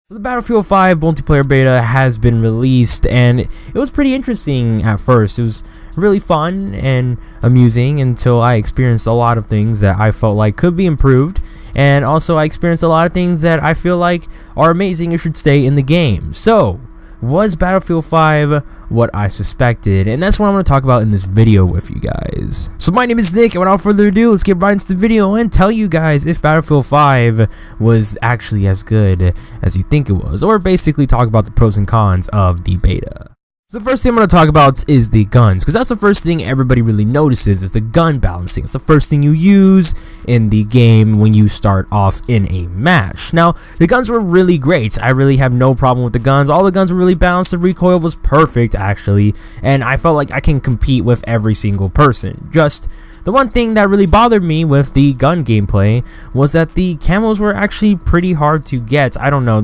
The Battlefield 5 multiplayer beta has been released, and it was pretty interesting at first. It was really fun and amusing until I experienced a lot of things that I felt like could be improved, and also I experienced a lot of things that I feel like are amazing and should stay in the game. So, was Battlefield 5 what I suspected? And that's what I'm going to talk about in this video with you guys. So my name is Nick, and without further ado, let's get right into the video and tell you guys if Battlefield 5 was actually as good as you think it was, or basically talk about the pros and cons of the beta. So the first thing I'm going to talk about is the guns, because that's the first thing everybody really notices is the gun balancing. It's the first thing you use in the game when you start off in a match. Now, the guns were really great. I really have no problem with the guns. All the guns were really balanced. The recoil was perfect, actually, and I felt like I can compete with every single person. Just the one thing that really bothered me with the gun gameplay was that the camos were actually pretty hard to get. I don't know,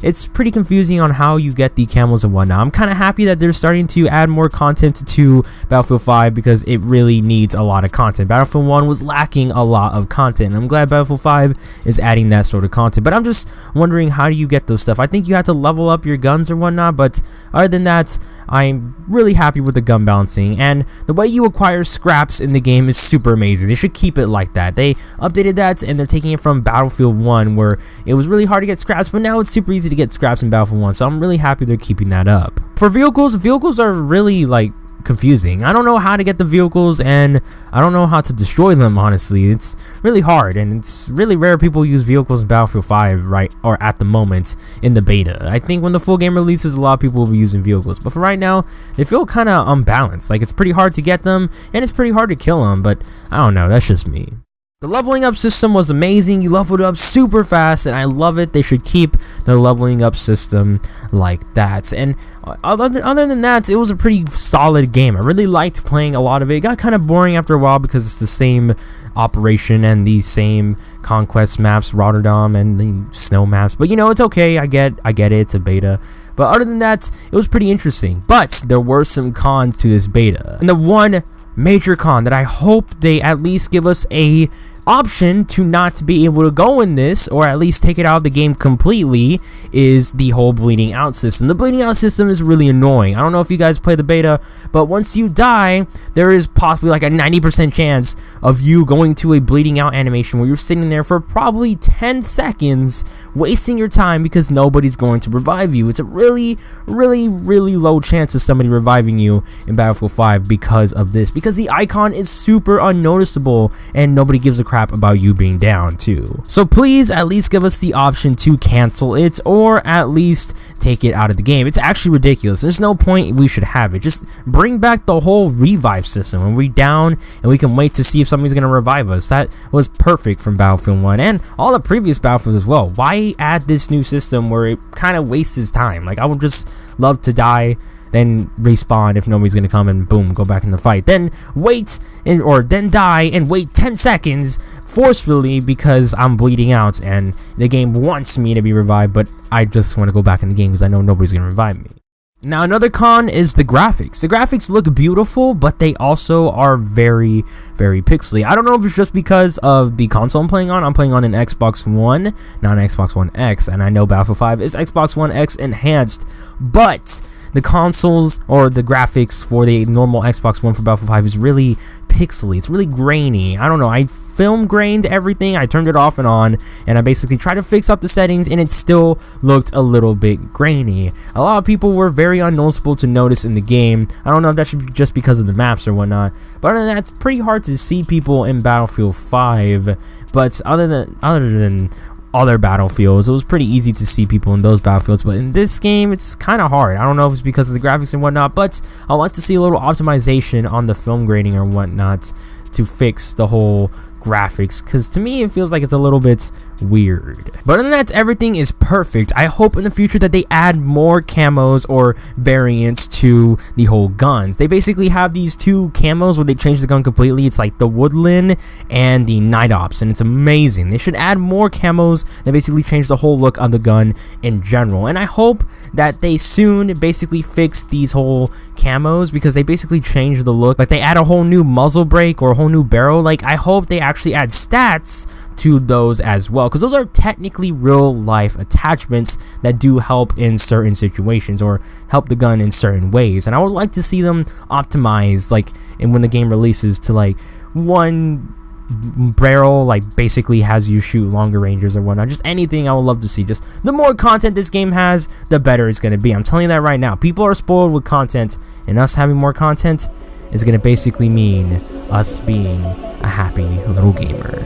it's pretty confusing on how you get the camos and whatnot. I'm kind of happy that they're starting to add more content to Battlefield 5 because it really needs a lot of content. Battlefield 1 was lacking a lot of content, and I'm glad Battlefield 5 is adding that sort of content. But I'm just wondering, how do you get those stuff? I think you have to level up your guns or whatnot, but other than that, I'm really happy with the gun balancing, and the way you acquire scraps in the game is super amazing. They should keep it like that. They updated that, and they're taking it from Battlefield 1 where it was really hard to get scraps, but now it's super easy to get scraps in Battlefield 1, so I'm really happy they're keeping that up. For vehicles are really like confusing. I don't know how to get the vehicles, and I don't know how to destroy them, honestly. It's really hard, and it's really rare people use vehicles in Battlefield 5 right or at the moment in the beta. I think when the full game releases, a lot of people will be using vehicles, but for right now they feel kind of unbalanced. Like, it's pretty hard to get them and it's pretty hard to kill them, but I don't know, that's just me. The leveling up system was amazing. You leveled up super fast, and I love it. They should keep the leveling up system like that. And other than that, it was a pretty solid game. I really liked playing a lot of it. It got kind of boring after a while because it's the same operation and the same conquest maps, Rotterdam and the snow maps. But you know, it's okay. I get it. It's a beta. But other than that, it was pretty interesting. But there were some cons to this beta. And the one major con that I hope they at least give us a option to not be able to go in this, or at least take it out of the game completely, is the whole bleeding out system. The bleeding out system is really annoying. I don't know if you guys play the beta, but once you die, there is possibly like a 90% chance of you going to a bleeding out animation where you're sitting there for probably 10 seconds wasting your time because nobody's going to revive you. It's a really low chance of somebody reviving you in Battlefield 5 because of this, because the icon is super unnoticeable and nobody gives a crap about you being down too. So please at least give us the option to cancel it, or at least take it out of the game. It's actually ridiculous. There's no point we should have it. Just bring back the whole revive system when we're down and we can wait to see if somebody's going to revive us. That was perfect from Battlefield 1 and all the previous Battlefields as well. Why add this new system where it kind of wastes time? Like, I would just love to die, then respawn if nobody's gonna come, and boom, go back in the fight. Then wait, or then die and wait 10 seconds forcefully because I'm bleeding out and the game wants me to be revived, but I just want to go back in the game because I know nobody's gonna revive me. Now, another con is the graphics. The graphics look beautiful, but they also are very pixely. I don't know if it's just because of the console I'm playing on. I'm playing on an Xbox One, not an Xbox One X, and I know Battlefield 5 is Xbox One X enhanced, but the consoles or the graphics for the normal Xbox One for Battlefield 5 is really pixely. It's really grainy. I don't know. I film grained everything. I turned it off and on, and I basically tried to fix up the settings, and it still looked a little bit grainy. A lot of people were very unnoticeable to notice in the game. I don't know if that should be just because of the maps or whatnot, but other than that, it's pretty hard to see people in Battlefield 5. But other than other battlefields, it was pretty easy to see people in those battlefields, but in this game it's kind of hard. I don't know if it's because of the graphics and whatnot, but I like to see a little optimization on the film grading or whatnot to fix the whole graphics, because to me it feels like it's a little bit weird. But other than that, everything is perfect. I hope in the future that they add more camos or variants to the whole guns. They basically have these two camos where they change the gun completely. It's like the Woodland and the Night Ops, and it's amazing. They should add more camos that basically change the whole look of the gun in general, and I hope that they soon basically fix these whole camos, because they basically change the look. Like, they add a whole new muzzle brake or a whole new barrel. Like, I hope they actually add stats to those as well, because those are technically real life attachments that do help in certain situations or help the gun in certain ways. And I would like to see them optimized, like, and when the game releases, to like one barrel like basically has you shoot longer ranges or whatnot. Just anything I would love to see. Just the more content this game has, the better it's going to be. I'm telling you that right now. People are spoiled with content, and us having more content is going to basically mean us being a happy little gamer.